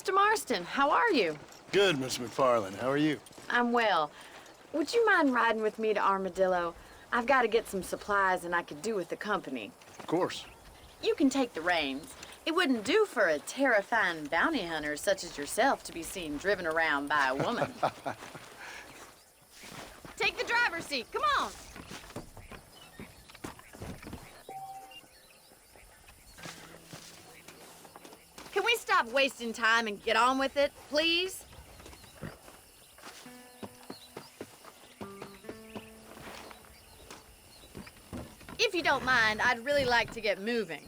Mr. Marston. How are you? Good, Miss McFarland. How are you? I'm well. Would you mind riding with me to Armadillo? I've got to get some supplies and I could do with the company. Of course. You can take the reins. It wouldn't do for a terrifying bounty hunter such as yourself to be seen driven around by a woman. Take the driver's seat. Come on. Can we stop wasting time and get on with it, please? If you don't mind, I'd really like to get moving.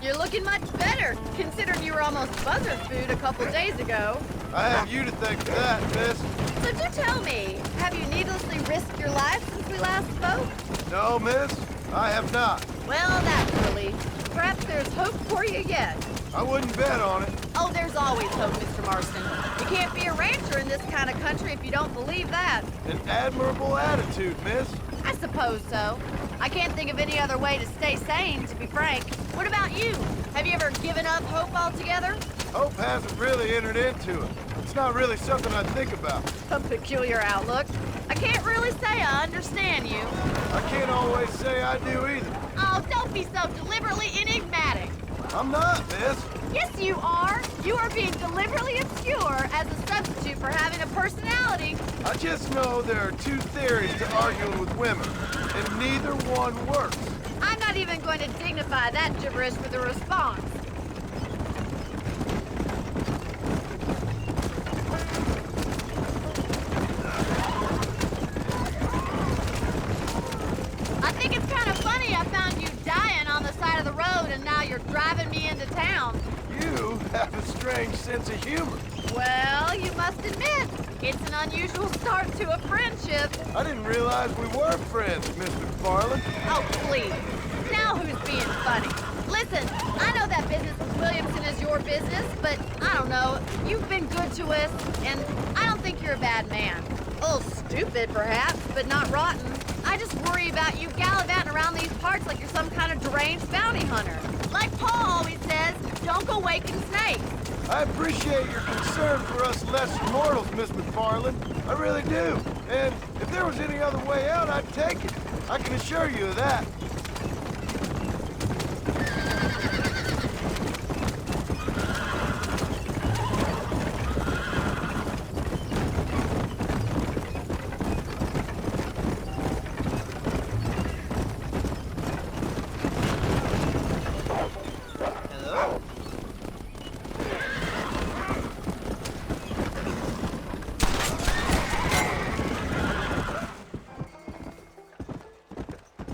You're looking much better, considering you were almost buzzard food a couple days ago. I have you to thank for that, miss. So do tell me, have you needlessly risked your life since we last spoke? No, miss, I have not. Well, that's a relief. Perhaps there's hope for you yet. I wouldn't bet on it. Oh, there's always hope, Mr. Marston. You can't be a rancher in this kind of country if you don't believe that. An admirable attitude, miss. I suppose so. I can't think of any other way to stay sane, to be frank. What about you? Have you ever given up hope altogether? Hope hasn't really entered into it. It's not really something I think about. A peculiar outlook. I can't really say I understand you. I can't always say I do either. Oh, don't be so deliberately enigmatic. I'm not, miss. Yes, you are. You are being deliberately obscure as a substitute for having a personality. I just know there are two theories to arguing with women, and neither one works. I'm not even going to dignify that gibberish with a response. I think it's kind of funny I found you dying on the side of the road and now you're driving me into town. You have a strange sense of humor. Well, you must admit, it's an unusual start to a friendship. I didn't realize we were friends, Mr. McFarland. Oh, please. Now who's being funny? Listen, I know that business with Williamson is your business, but I don't know. You've been good to us, and I don't think you're a bad man. A little stupid, perhaps, but not rotten. I just worry about you gallivanting around these parts like you're some kind of deranged bounty hunter. Like Paul always says, don't go waking snakes. I appreciate your concern for us lesser mortals, Miss McFarland. I really do. And if there was any other way out, I'd take it. I can assure you of that.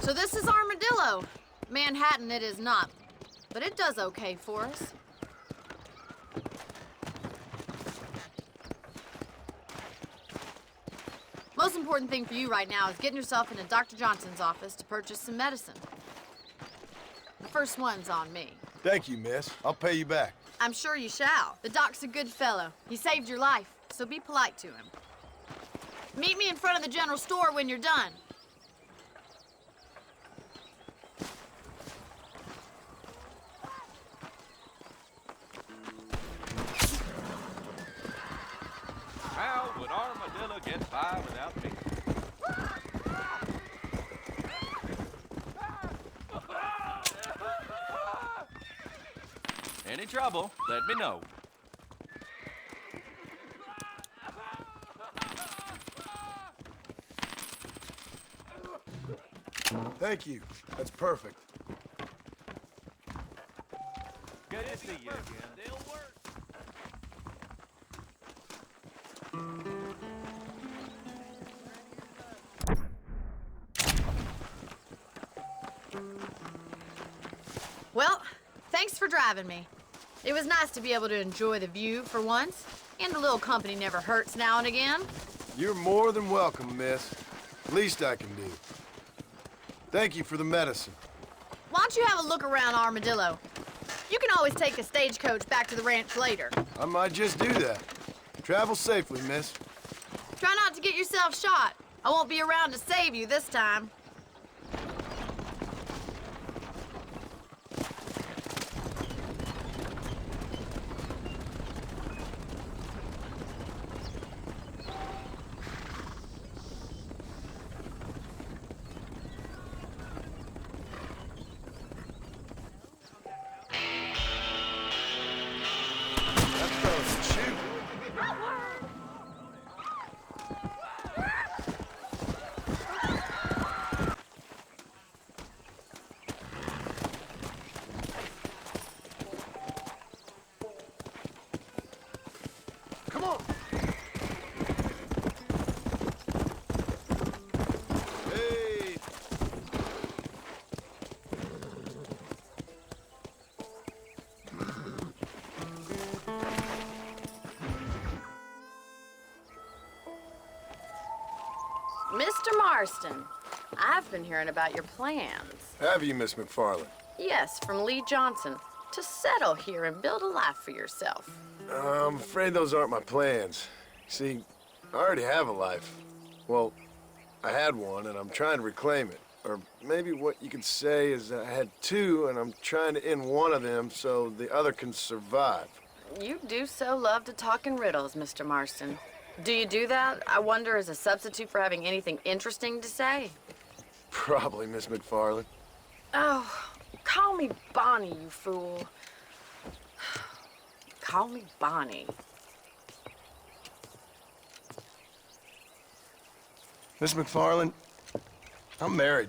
So this is Armadillo. Manhattan it is not, but it does okay for us. Most important thing for you right now is getting yourself into Dr. Johnson's office to purchase some medicine. The first one's on me. Thank you, miss. I'll pay you back. I'm sure you shall. The doc's a good fellow. He saved your life, so be polite to him. Meet me in front of the general store when you're done. How would Armadillo get by without me? Any trouble, let me know. Thank you. That's perfect. Good to see you again. They'll work. Well, thanks for driving me. It was nice to be able to enjoy the view for once, and a little company never hurts now and again. You're more than welcome, miss. Least I can do. Thank you for the medicine. Why don't you have a look around Armadillo? You can always take a stagecoach back to the ranch later. I might just do that. Travel safely, miss. Try not to get yourself shot. I won't be around to save you this time. Mr. Marston, I've been hearing about your plans. Have you, Miss McFarland? Yes, from Lee Johnson, to settle here and build a life for yourself. I'm afraid those aren't my plans. See, I already have a life. Well, I had one, and I'm trying to reclaim it. Or maybe what you could say is I had two, and I'm trying to end one of them so the other can survive. You do so love to talk in riddles, Mr. Marston. Do you do that, I wonder, as a substitute for having anything interesting to say? Probably, Miss McFarland. Oh, call me Bonnie, you fool. Call me Bonnie. Miss McFarland, I'm married.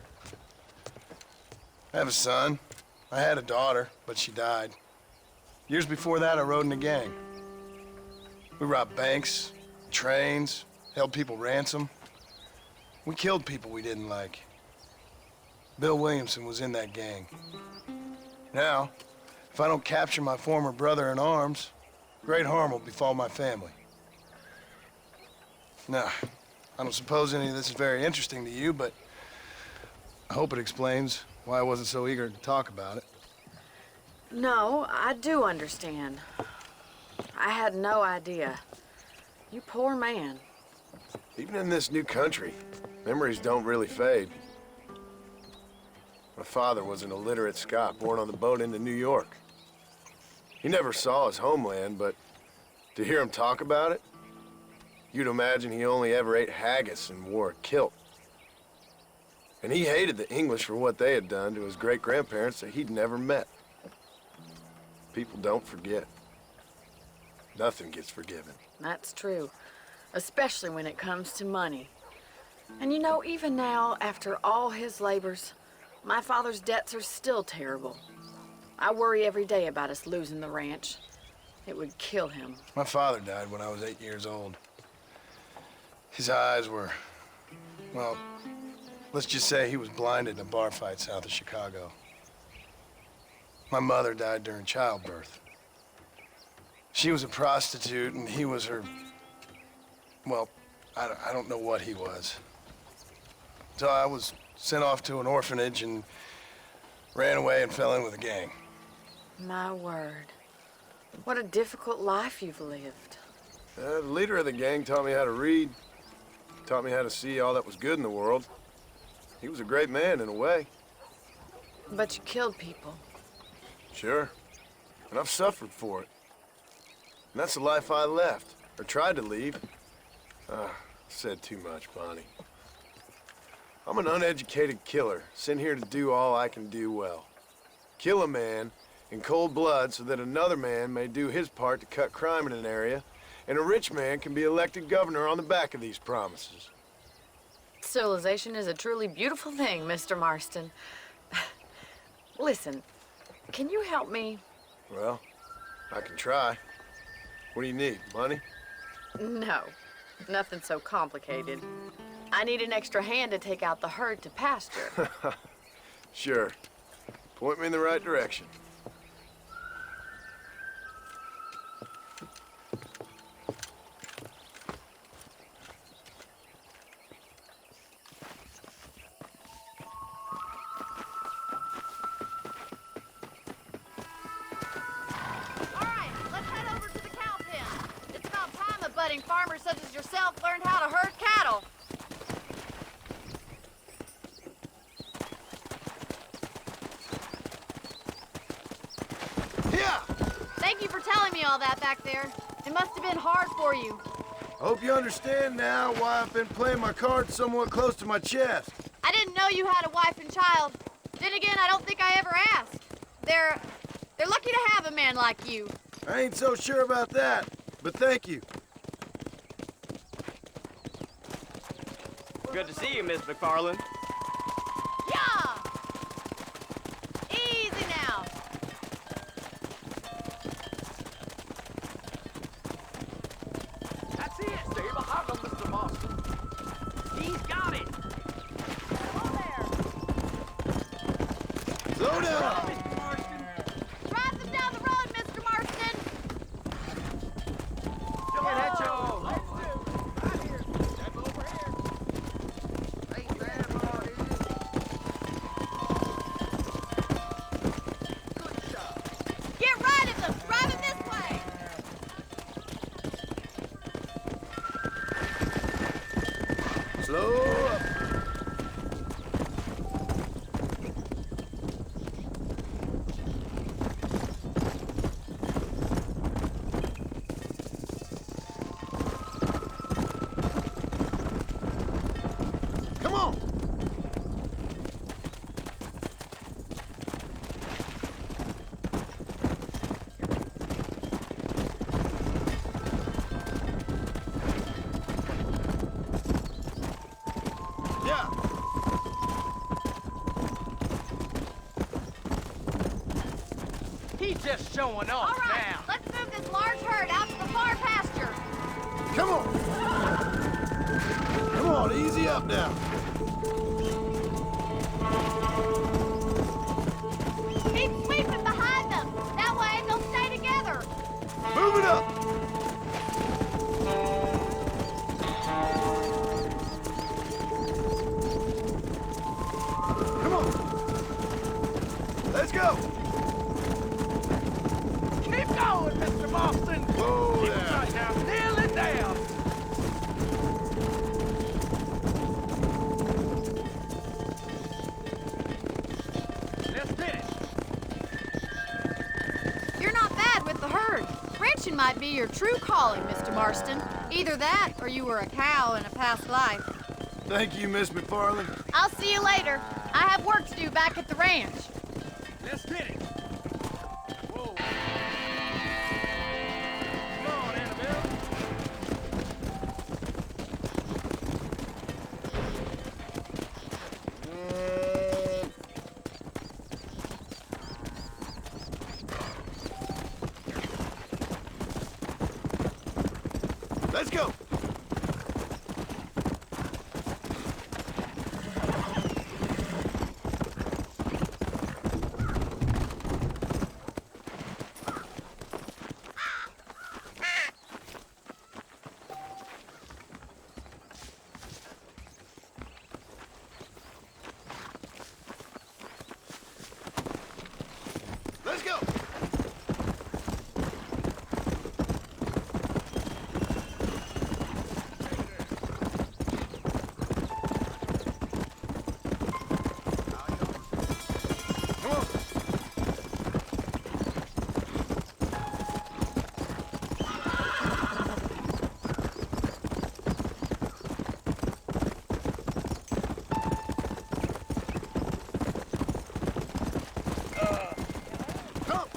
I have a son. I had a daughter, but she died. Years before that, I rode in a gang. We robbed banks, trains, held people ransom. We killed people we didn't like. Bill Williamson was in that gang. Now, if I don't capture my former brother in arms, great harm will befall my family. Now, I don't suppose any of this is very interesting to you, but I hope it explains why I wasn't so eager to talk about it. No, I do understand. I had no idea. You poor man. Even in this new country, memories don't really fade. My father was an illiterate Scot born on the boat into New York. He never saw his homeland, but to hear him talk about it, you'd imagine he only ever ate haggis and wore a kilt. And he hated the English for what they had done to his great-grandparents that he'd never met. People don't forget. Nothing gets forgiven. That's true, especially when it comes to money. And you know, even now, after all his labors, my father's debts are still terrible. I worry every day about us losing the ranch. It would kill him. My father died when I was 8 years old. His eyes were, well, let's just say he was blinded in a bar fight south of Chicago. My mother died during childbirth. She was a prostitute, and he was her, well, I don't know what he was. So I was sent off to an orphanage and ran away and fell in with a gang. My word. What a difficult life you've lived. The leader of the gang taught me how to read, taught me how to see all that was good in the world. He was a great man in a way. But you killed people. Sure. And I've suffered for it. And that's the life I left, or tried to leave. Said too much, Bonnie. I'm an uneducated killer, sent here to do all I can do well. Kill a man in cold blood so that another man may do his part to cut crime in an area, and a rich man can be elected governor on the back of these promises. Civilization is a truly beautiful thing, Mr. Marston. Listen, can you help me? Well, I can try. What do you need, money? No, nothing so complicated. I need an extra hand to take out the herd to pasture. Sure. Point me in the right direction. Farmers such as yourself learned how to herd cattle. Yeah! Thank you for telling me all that back there. It must have been hard for you. I hope you understand now why I've been playing my cards somewhat close to my chest. I didn't know you had a wife and child. Then again, I don't think I ever asked. They're lucky to have a man like you. I ain't so sure about that, but thank you. Good to see you, Miss McFarland. Yeah! Easy now. That's it. Stay behind him, Mr. Marston. He's got it. Slow down! Mr. Marston. Drive them down the road, Mr. Marston. Come on, Hecho. just showing off All right, now. let's move this large herd out to the far pasture. Come on. Come on, easy up now. Keep sweeping behind them. That way they'll stay together. Move it up. Come on. Let's go. Keep going, Mr. Boston. Whoa Keep it there. right now. Nail it down. Let's finish. You're not bad with the herd. Ranching might be your true calling, Mr. Marston. Either that, or you were a cow in a past life. Thank you, Miss McFarland. I'll see you later. I have work to do back at the ranch. Let's get it. Whoa. Come on, Annabelle. Let's go. Let's go. Come on. Come.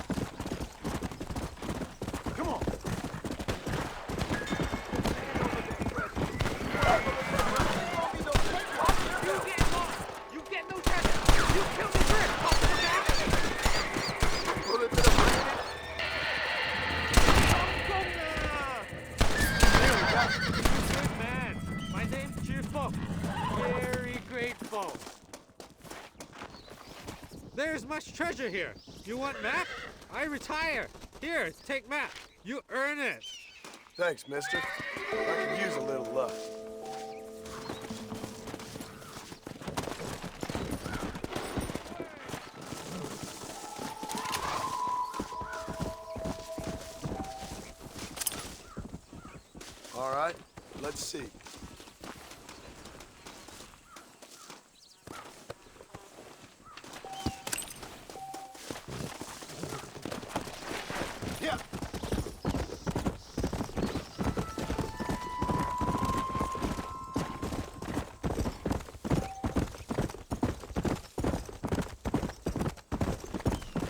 Come on. You get no treasure. You kill me first. Pull it to the front. Good man. My name's Cheerful. Very grateful. There's much treasure here. You want map? I retire. Here, take map. You earn it. Thanks, mister. I could use a little luck. All right, let's see. Yeah.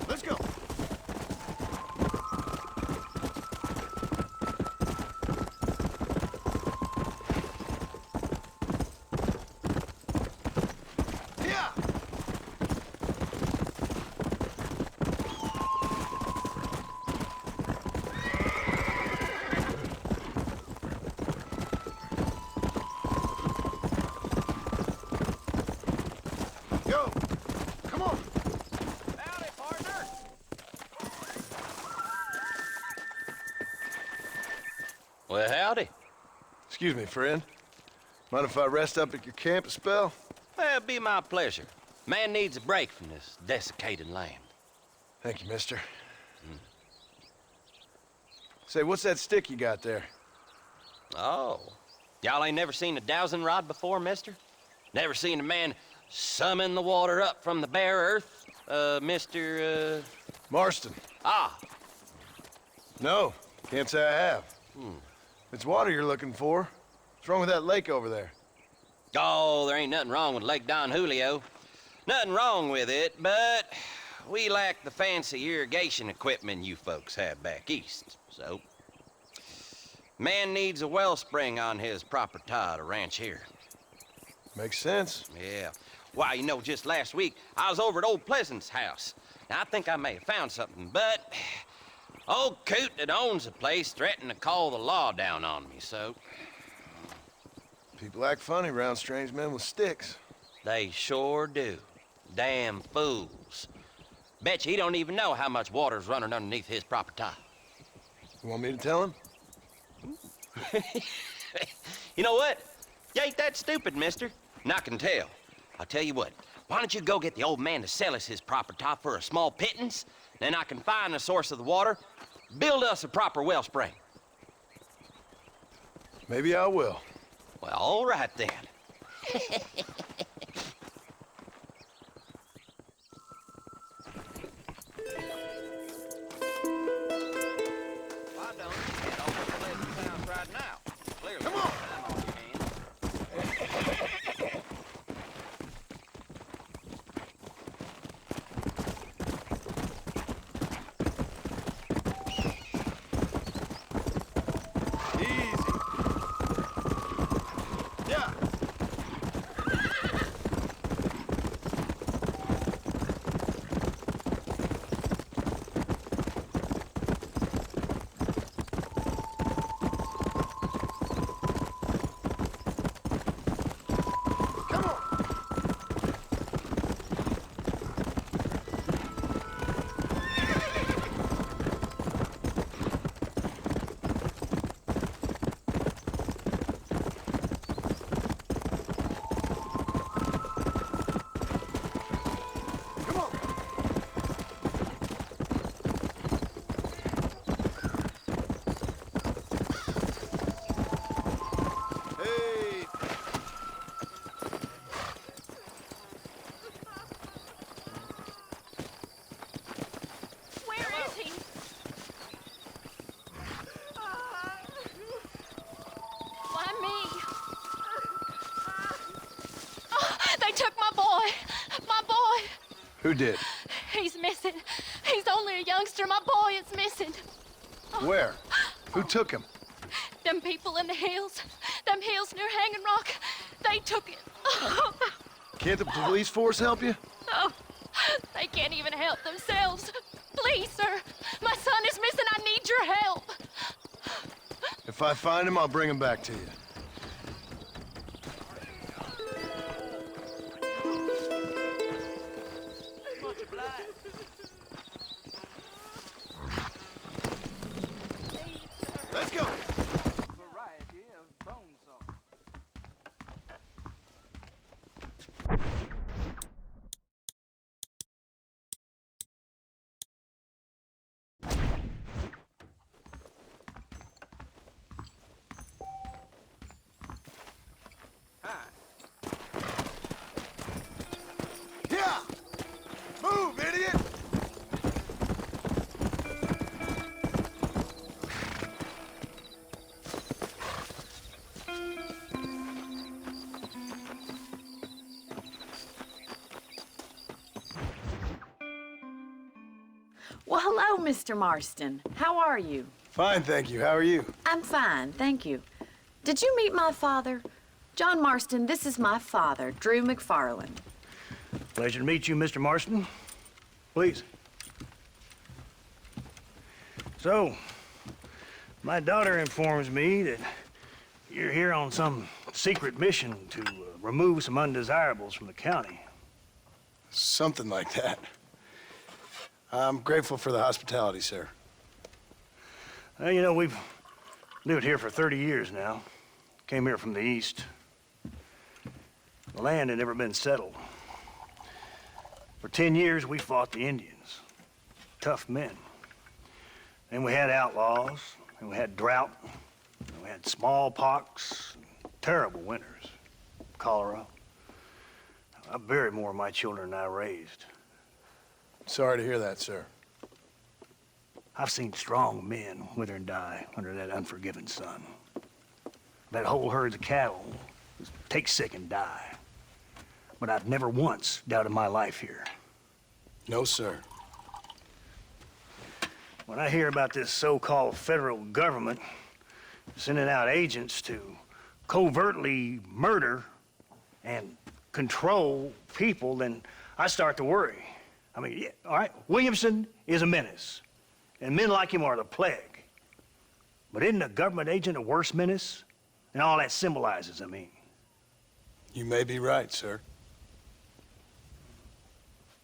Let's go. Yeah. Go. Come on. Howdy, partner. Well, howdy. Excuse me, friend. Mind if I rest up at your camp a spell? Well, it'd be my pleasure. Man needs a break from this desiccated land. Thank you, mister. Say, what's that stick you got there? Oh. Y'all ain't never seen a dowsing rod before, mister? Never seen a man summon the water up from the bare earth? Mr. Marston. Ah, No, can't say I have. It's water you're looking for. What's wrong with that lake over there? oh, there ain't nothing wrong with Lake Don Julio. Nothing wrong with it, but we lack the fancy irrigation equipment you folks have back east, so... Man needs a wellspring on his property to ranch here. Makes sense. Yeah. Why, you know, just last week, I was over at old Pleasant's house. Now, I think I may have found something, but old coot that owns the place threatened to call the law down on me, so People act funny around strange men with sticks. they sure do. Damn fools. Bet you he don't even know how much water's running underneath his property. You want me to tell him? You know what? You ain't that stupid, mister. And I can tell. I'll tell you what. Why don't you go get the old man to sell us his property for a small pittance? Then I can find the source of the water, build us a proper wellspring. Maybe I will. Well, all right then. Why don't you get over to Pleasant Sounds right now? Clearly, Come on. time on your hands. Easy. Yeah. Come on. Come on. Hey. Where is he? Why me? Oh, they took my boy. My boy. Who did? He's missing. He's only a youngster. My boy is missing. Where? Who took him? Them people in the hills. Them hills near Hanging Rock. They took it. Can't the police force help you? Oh, they can't even help themselves. Please, sir. My son is missing. I need your help. If I find him, I'll bring him back to you. Let's go. Variety of bone saw. Yeah. Move, idiot. Well, hello, Mr. Marston. How are you? Fine, thank you. How are you? I'm fine, thank you. Did you meet my father? John Marston, this is my father, Drew McFarland. Pleasure to meet you, Mr. Marston. Please. So, my daughter informs me that you're here on some secret mission to remove some undesirables from the county. Something like that. I'm grateful for the hospitality, sir. Well, you know, we've lived here for 30 years now. Came here from the east. The land had never been settled. For 10 years, we fought the Indians. Tough men. Then we had outlaws, and we had drought, and we had smallpox, and terrible winters, cholera. I buried more of my children than I raised. Sorry to hear that, sir. I've seen strong men wither and die under that unforgiving sun. That whole herds of cattle just take sick and die. But I've never once doubted my life here. No, sir. When I hear about this so-called federal government sending out agents to covertly murder and control people, then I start to worry. I mean, yeah, all right, Williamson is a menace, and men like him are the plague. But isn't a government agent a worse menace? And all that symbolizes, I mean. You may be right, sir.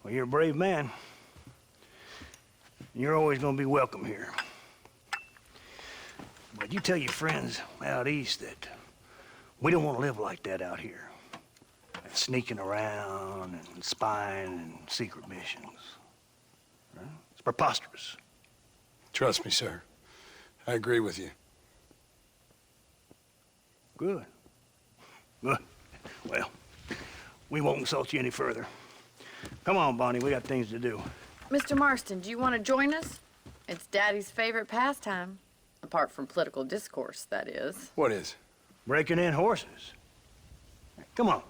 Well, you're a brave man. You're always gonna be welcome here. But you tell your friends out east that we don't want to live like that out here. Sneaking around and spying and secret missions. Right? It's preposterous. Trust me, sir. I agree with you. Good. Good. Well, we won't insult you any further. Come on, Bonnie, we got things to do. Mr. Marston, do you want to join us? It's Daddy's favorite pastime. Apart from political discourse, that is. What is? Breaking in horses. Come on.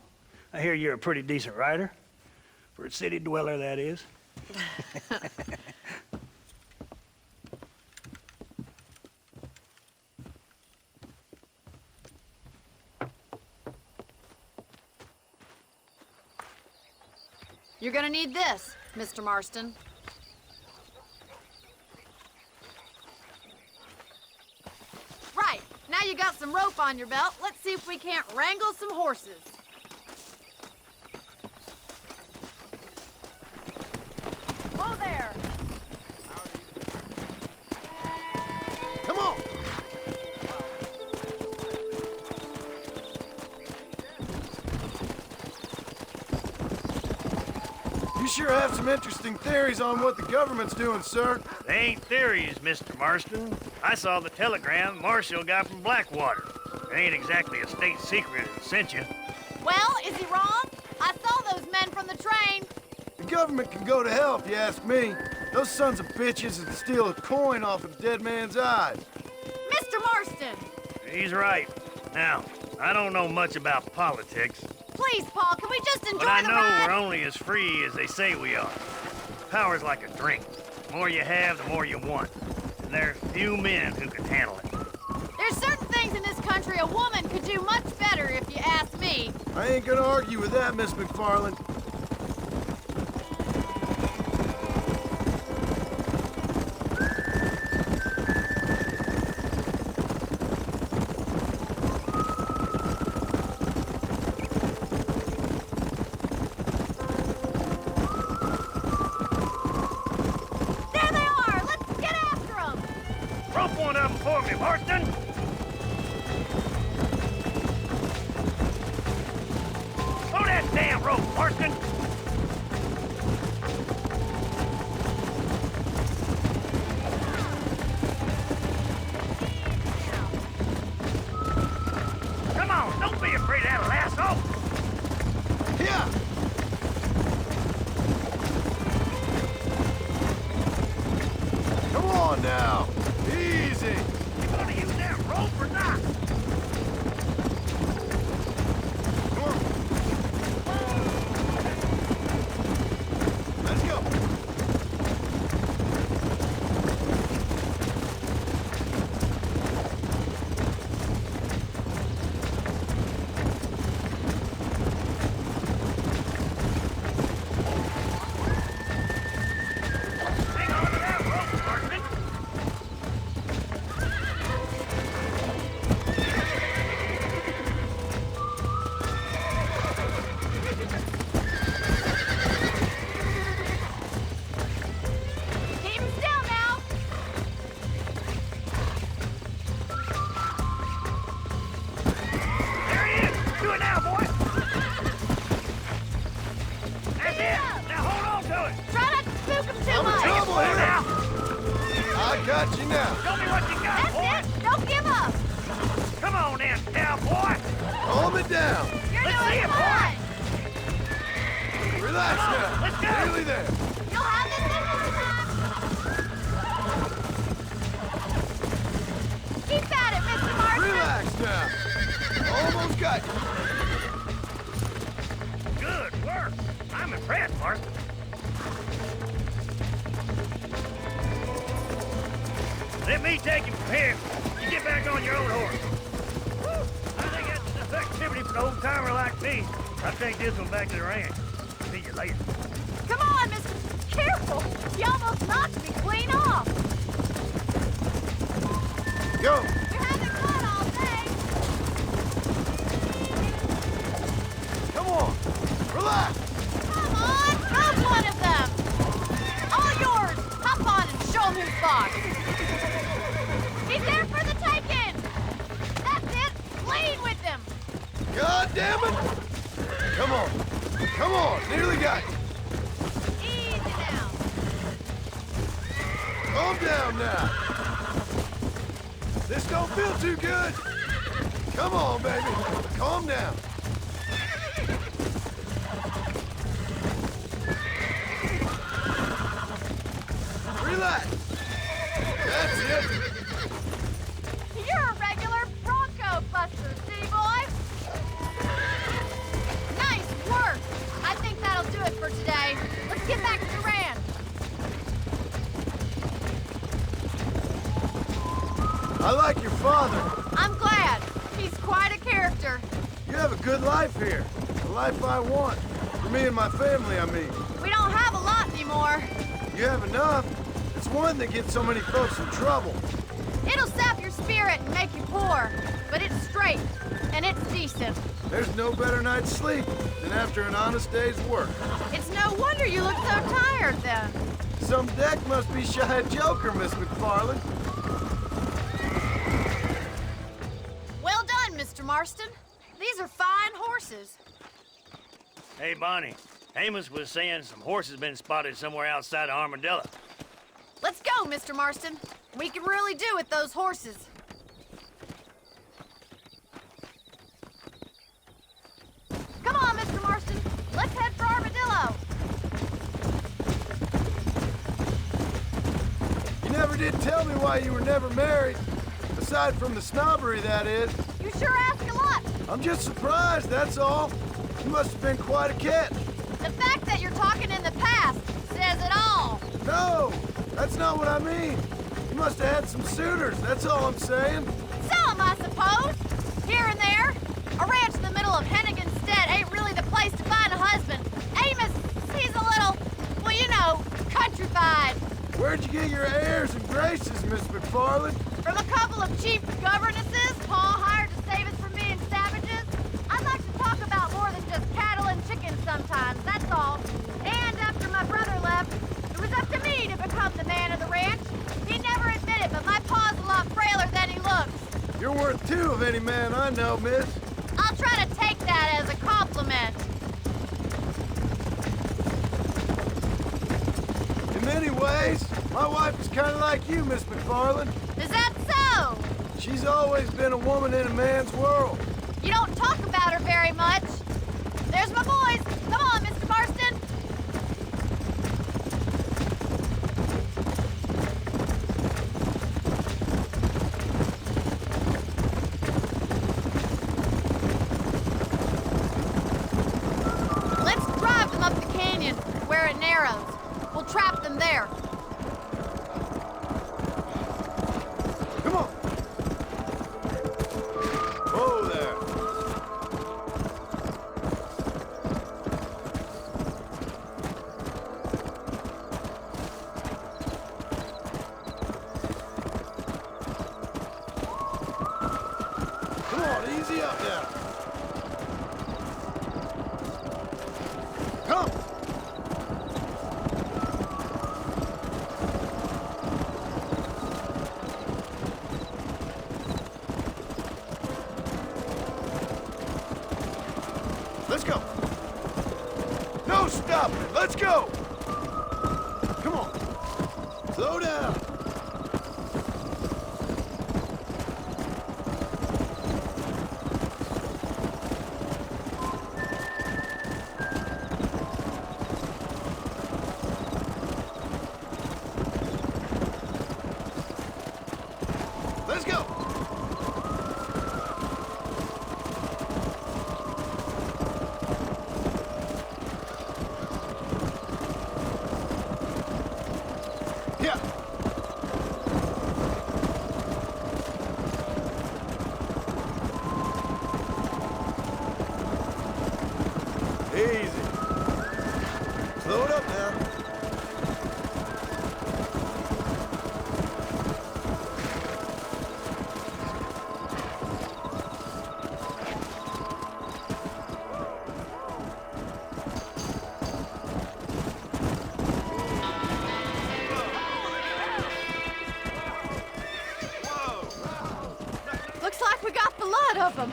I hear you're a pretty decent rider. For a city dweller, that is. You're gonna need this, Mr. Marston. Right, now you got some rope on your belt, let's see if we can't wrangle some horses. Whoa there! Come on! You sure have some interesting theories on what the government's doing, sir. They ain't theories, Mr. Marston. I saw the telegram Marshall got from Blackwater. It ain't exactly a state secret that sent you. Well, is he wrong? I saw those men from the train. The government can go to hell if you ask me. Those sons of bitches would steal a coin off a dead man's eyes. Mr. Marston! He's right. Now, I don't know much about politics, Please, Paul, can we just enjoy but I the know ride? we're only as free as they say we are. Power's like a drink. The more you have, the more you want. And there's few men who can handle it. There's certain things in this country a woman could do much better, if you ask me. I ain't gonna argue with that, Miss McFarland. There they are! Let's get after them! Rope one of them for me, Marston! Throw that damn rope, Marston! Come on, don't be afraid of that lasso! Here! Come on now! Easy! You gonna use that rope or not? Let's go! Hang on to that rope, Marston! Keep 'em still now! There he is! Do it now, boy! That's it! Now hold on to it! Try not to spook them too I'm in much! trouble Hold here! now! I got you now! Show me what you got, That's boy! it! Don't give up! Come on then, cowboy! Hold me down! You're Let's see doing it, fine! Relax Come on, now! let's go. Nearly there! You'll have this thing this time! Keep at it, Mr. Marston! Relax now! Almost got you! Good work! I'm impressed, Marston. Let me take him from here. You get back on your own horse. Woo! I think that's enough activity for an old-timer like me. I'll take this one back to the ranch. See you later. Come on, Mr. Careful! You almost knocked me clean off! Go! You haven't fun all day! Come on! Relax! Come on! Grab one of them! All yours! Hop on and show him who's boss! He's there for the taking! That's it! Lean with him! God damn it! Come on! Come on! Nearly got you! Easy now! Calm down now! This don't feel too good! Come on, baby! Calm down! Relax! That's it! You're a regular Bronco buster, city boy! Nice work! I think that'll do it for today. Let's get back to the ranch. I like your father. I'm glad. He's quite a character. You have a good life here. The life I want. For me and my family, I mean. We don't have a lot anymore. You have enough. It's one that gets so many folks in trouble. It'll sap your spirit and make you poor, but it's straight, and it's decent. There's no better night's sleep than after an honest day's work. It's no wonder you look so tired then. Some deck must be shy of Joker, Miss McFarland. Well done, Mr. Marston. These are fine horses. Hey, Bonnie. Amos was saying some horses been spotted somewhere outside of Armadillo. Let's go, Mr. Marston. We can really do with those horses. Come on, Mr. Marston. Let's head for Armadillo. You never did tell me why you were never married. Aside from the snobbery, that is. You sure ask a lot. I'm just surprised, that's all. You must have been quite a catch. The fact that you're talking in the past says it all. No, that's not what I mean. You must have had some suitors, that's all I'm saying. Some, I suppose. Here and there. A ranch in the middle of Hennigan's Stead ain't really the place to find a husband. Amos, he's a little, well, you know, countrified. Where'd you get your airs and graces, Miss McFarland? From a couple of cheap governesses Paul hired to save us from being savages. I'd like to talk about more than just cattle and chickens sometimes, that's all. And after my brother left, it was up to me to become the man of the ranch. He never admitted, but my pa's a lot frailer than he looks. You're worth two of any man I know, miss. I'll try to take that as a compliment. In many ways, my wife is kind of like you, Miss McFarland. Is that so? She's always been a woman in a man's world. You don't talk about her very much. There's my boys. Come on, Mr. Marston. Let's drive them up the canyon where it narrows. We'll trap them there. Come on. Whoa there. Come on, easy up now. Come. Let's go. No stopping. Let's go. Come on. Slow down. Let's go. Yeah. Easy. Load up now. Looks like we got the lot of them.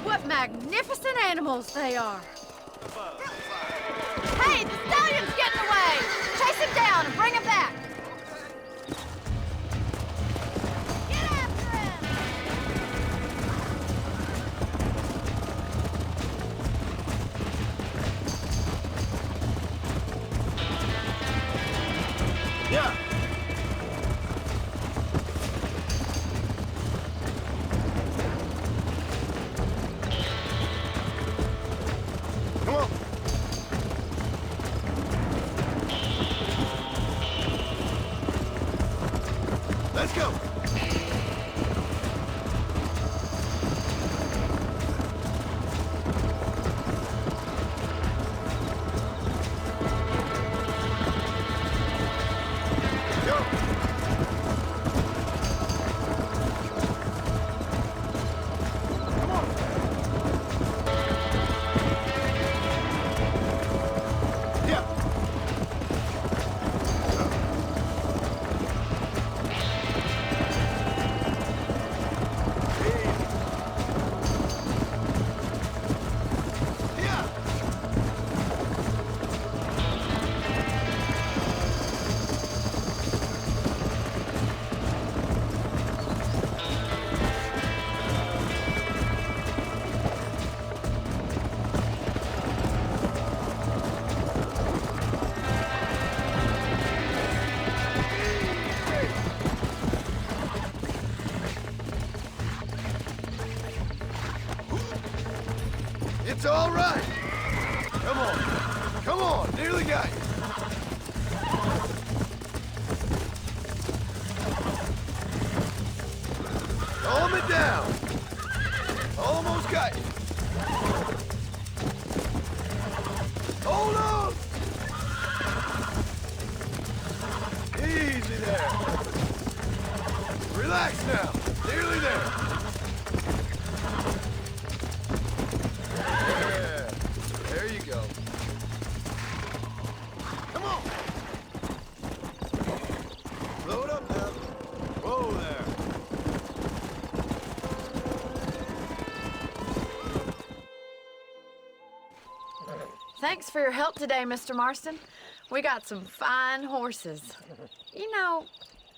What magnificent animals they are. Hey, the stallion's getting away! Chase him down and bring him back! Get after him! Yeah. Come on. Let's go. Go. Come on. Yeah. Yeah. It's all right. Come on. Come on. Nearly got you. Calm it down. Almost got you. Hold on. Easy there. Relax now. Nearly there. Yeah. There you go. Come on. Load up now. Whoa there. Thanks for your help today, Mr. Marston. We got some fine horses. You know,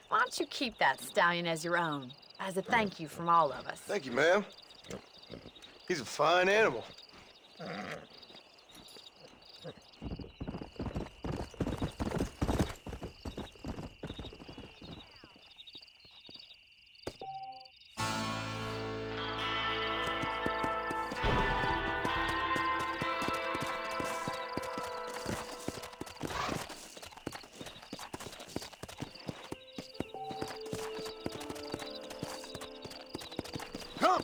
why don't you keep that stallion as your own, as a thank you from all of us? Thank you, ma'am. He's a fine animal. Come.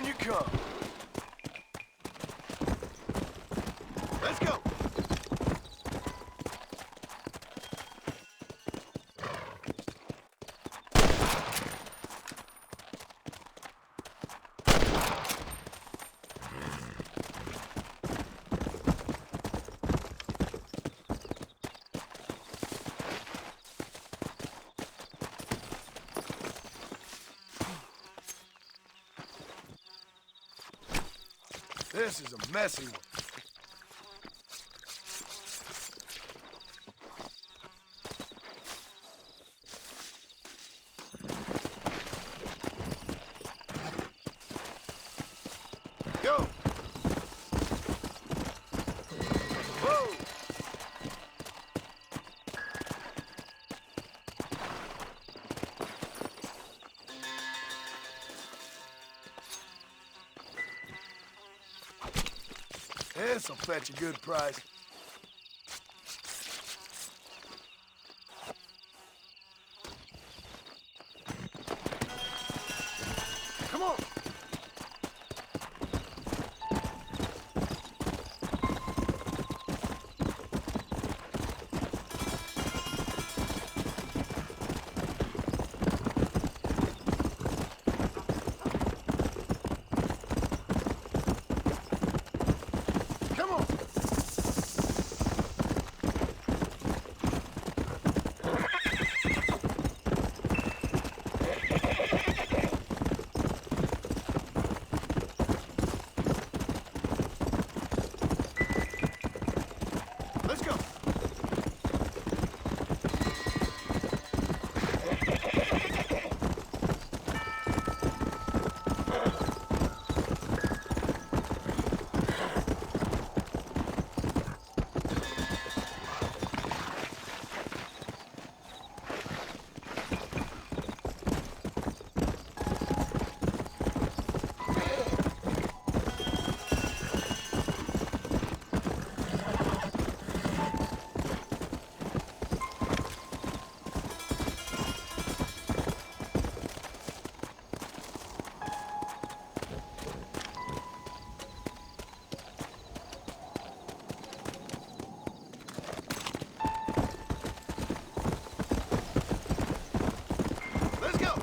you come. Let's go. This is a messy one. Go! Whoa! This'll fetch a good price. Come on! Come on! Let's go! Let's go!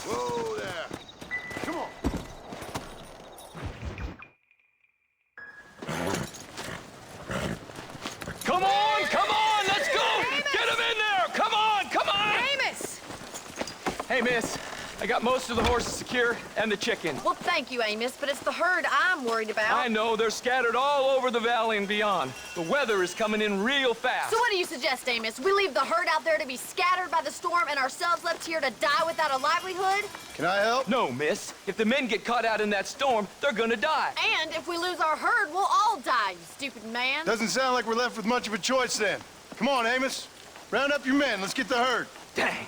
Whoa there! Come on! Come on, let's go! Get him in there! Come on! Amos! Hey, miss. I got most of the horses secure and the chickens. Well, thank you, Amos, but it's the herd I'm worried about. I know they're scattered all over the valley and beyond. The weather is coming in real fast. So what do you suggest, Amos? We leave the herd out there to be scattered by the storm and ourselves left here to die without a livelihood? Can I help? No, miss. If the men get caught out in that storm, they're gonna die. And if we lose our herd, we'll all die, you stupid man. Doesn't sound like we're left with much of a choice then. Come on, Amos. Round up your men. Let's get the herd. Dang.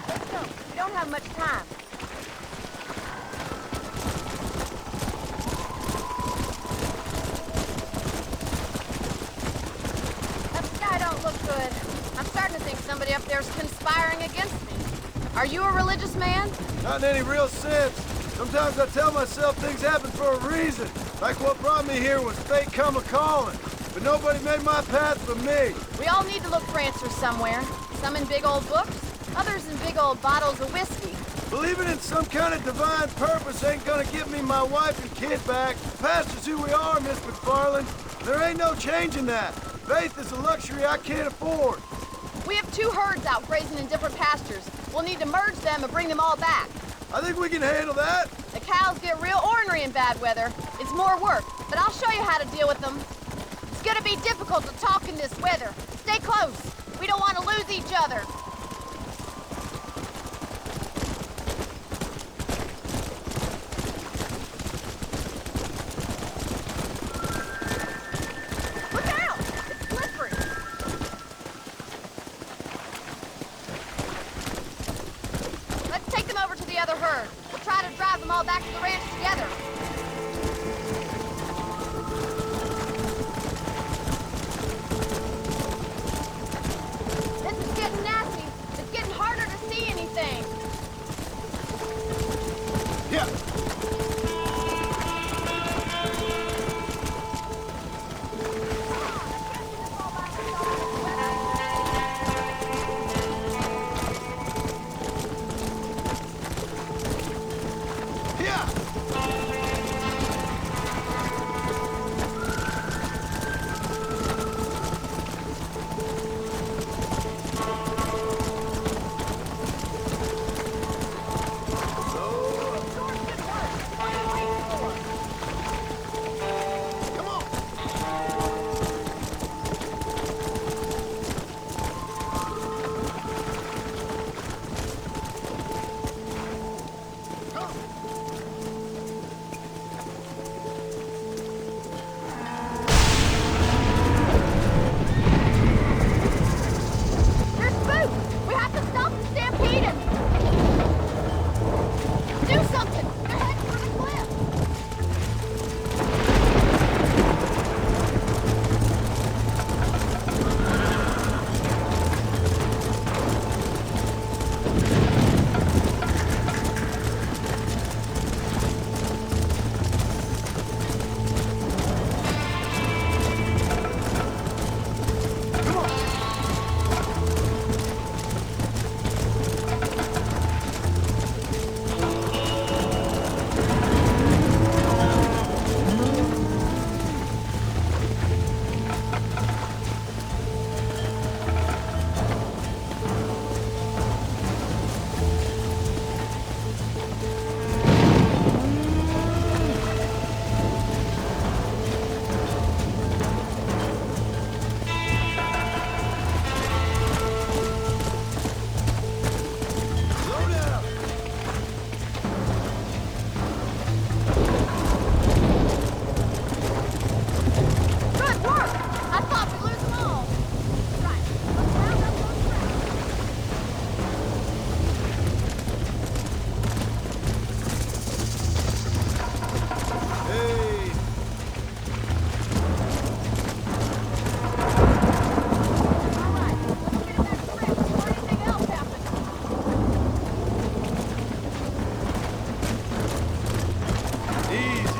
Let's go. We don't have much time. That sky don't look good. I'm starting to think somebody up there's conspiring against me. Are you a religious man? Not in any real sense. Sometimes I tell myself things happen for a reason. Like what brought me here was fate come a-calling. But nobody made my path for me. We all need to look for answers somewhere. Some in big old books, others in big old bottles of whiskey. Believing in some kind of divine purpose ain't gonna give me my wife and kid back. Past is who we are, Miss McFarland. There ain't no changing that. Faith is a luxury I can't afford. We have 2 herds out grazing in different pastures. We'll need to merge them and bring them all back. I think we can handle that. The cows get real ornery in bad weather. It's more work, but I'll show you how to deal with them. It's gonna be difficult to talk in this weather. Stay close. We don't want to lose each other. other herd. We'll try to drive them all back to the ranch together. This is getting nasty. It's getting harder to see anything. Yeah. There's food! We have to stop the stampede and... do something! They're heading for the cliff! Slow down. Good work! I thought we'd lose them all. Right. Let's round up those friends. Hey. All right. Let's get in that trip before anything else happens. Easy.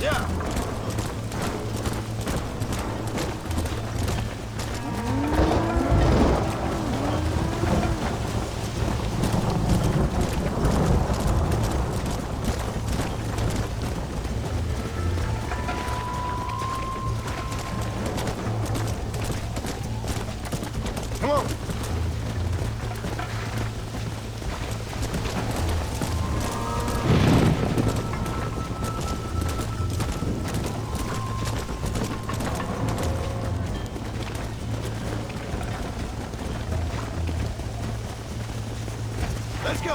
Yeah. Come on. Let's go.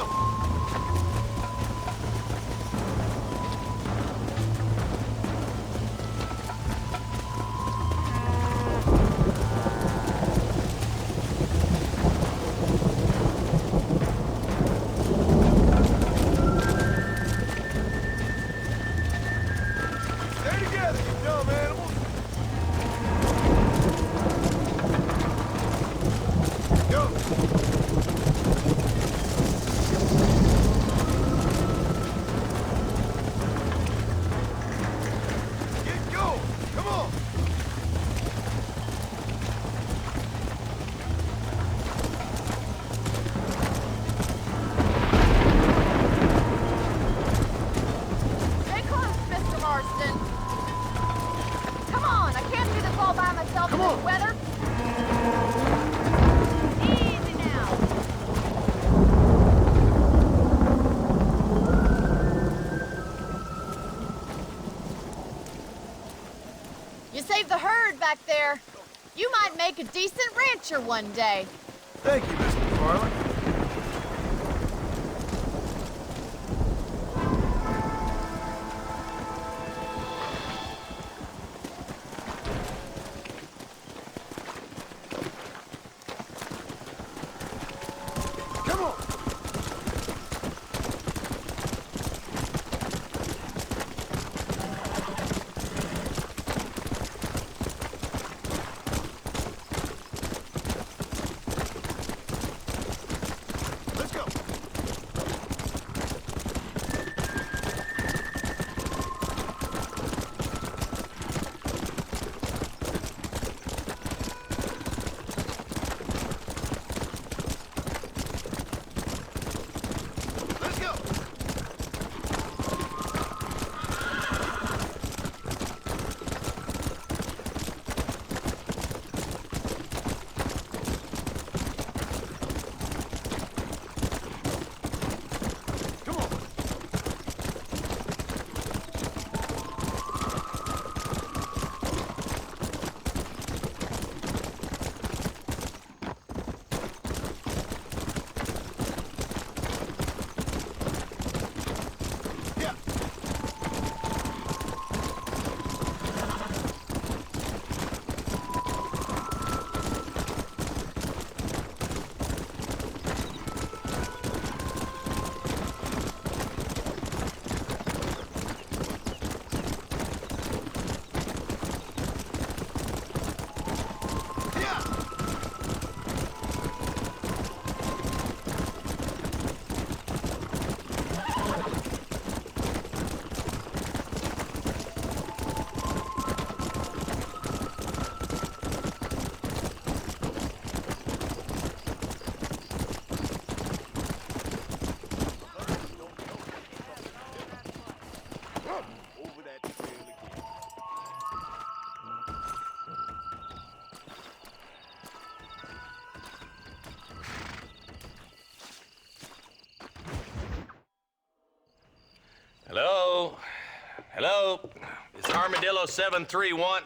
Stay together, you dumb animals. Go. Get going. Come on. Stay close, Mr. Marston. Come on, I can't do this all by myself in this weather. Easy now. You saved the herd back there. You might make a decent rancher one day. Thank you, Miss McFarland. Come on. Let's go. Let's go. Come on. Yeah. Yeah. Over that trail again. Hello? Hello? Is Armadillo 731?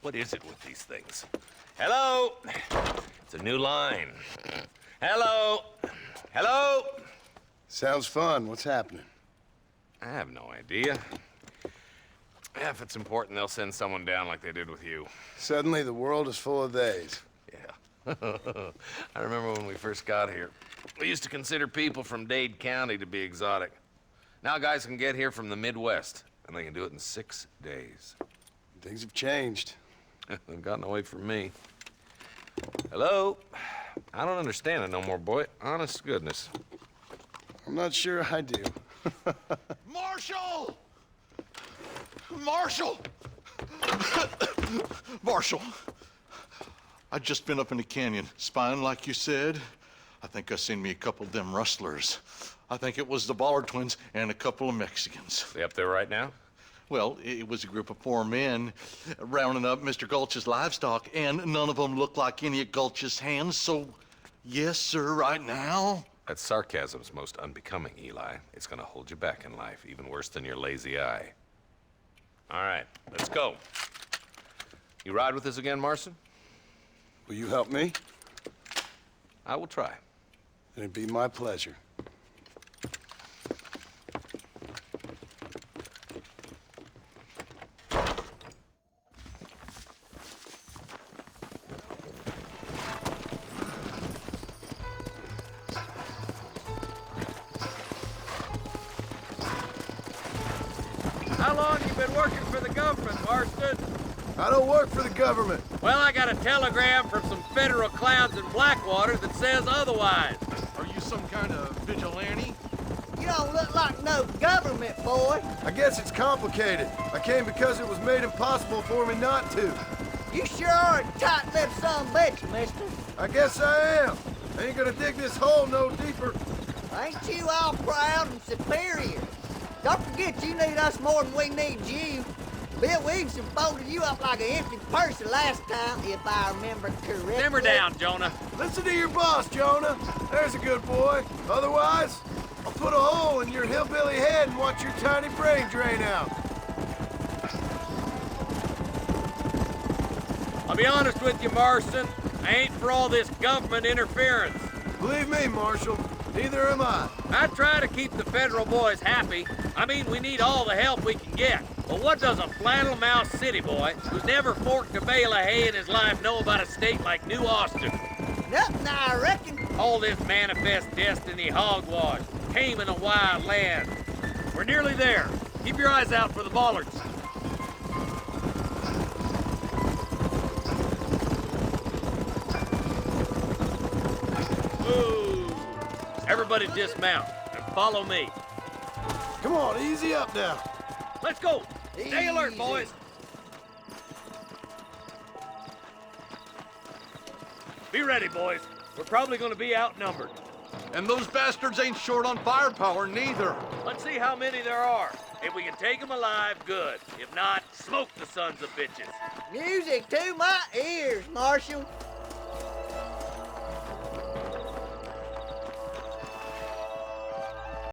What is it with these things? Hello? It's a new line. Hello? Hello? Sounds fun. What's happening? I have no idea. Yeah, if it's important, they'll send someone down like they did with you. Suddenly, the world is full of days. Yeah. I remember when we first got here. We used to consider people from Dade County to be exotic. Now guys can get here from the Midwest, and they can do it in 6 days. Things have changed. They've gotten away from me. Hello? I don't understand it no more, boy. Honest to goodness. I'm not sure I do. Marshall! Marshall! Marshall! I just been up in the canyon, spying like you said. I think I seen me a couple of them rustlers. I think it was the Ballard twins and a couple of Mexicans. They up there right now? Well, it was a group of 4 men rounding up Mr. Gulch's livestock, and none of them looked like any of Gulch's hands, so yes, sir, right now. That sarcasm's most unbecoming, Eli. It's gonna hold you back in life, even worse than your lazy eye. All right, let's go. You ride with us again, Marston? Will you help me? I will try. It'd be my pleasure. How long you been working for the government, Marston? I don't work for the government. Well, I got a telegram from some federal clowns in Blackwater that says otherwise. Are you some kind of vigilante? You don't look like no government boy. I guess it's complicated. I came because it was made impossible for me not to. You sure are a tight-lipped son of a bitch, mister. I guess I am. I ain't gonna dig this hole no deeper. Ain't you all proud and superior? Don't forget you need us more than we need you. Bill Williamson folded you up like an empty purse the last time, if I remember correctly. Simmer down, Jonah. Listen to your boss, Jonah. There's a good boy. Otherwise, I'll put a hole in your hillbilly head and watch your tiny brain drain out. I'll be honest with you, Marston. I ain't for all this government interference. Believe me, Marshal, neither am I. I try to keep the federal boys happy. I mean, we need all the help we can get. But what does a flannel-mouthed city boy who's never forked a bale of hay in his life know about a state like New Austin? Nothing, I reckon. All this manifest destiny hogwash, taming a wild land. We're nearly there. Keep your eyes out for the bollards. Ooh. Everybody dismount and follow me. Come on, easy up now. Let's go. Stay alert, Easy. boys. Be ready, boys. We're probably going to be outnumbered. And those bastards ain't short on firepower, neither. Let's see how many there are. If we can take them alive, good. If not, smoke the sons of bitches. Music to my ears, Marshal.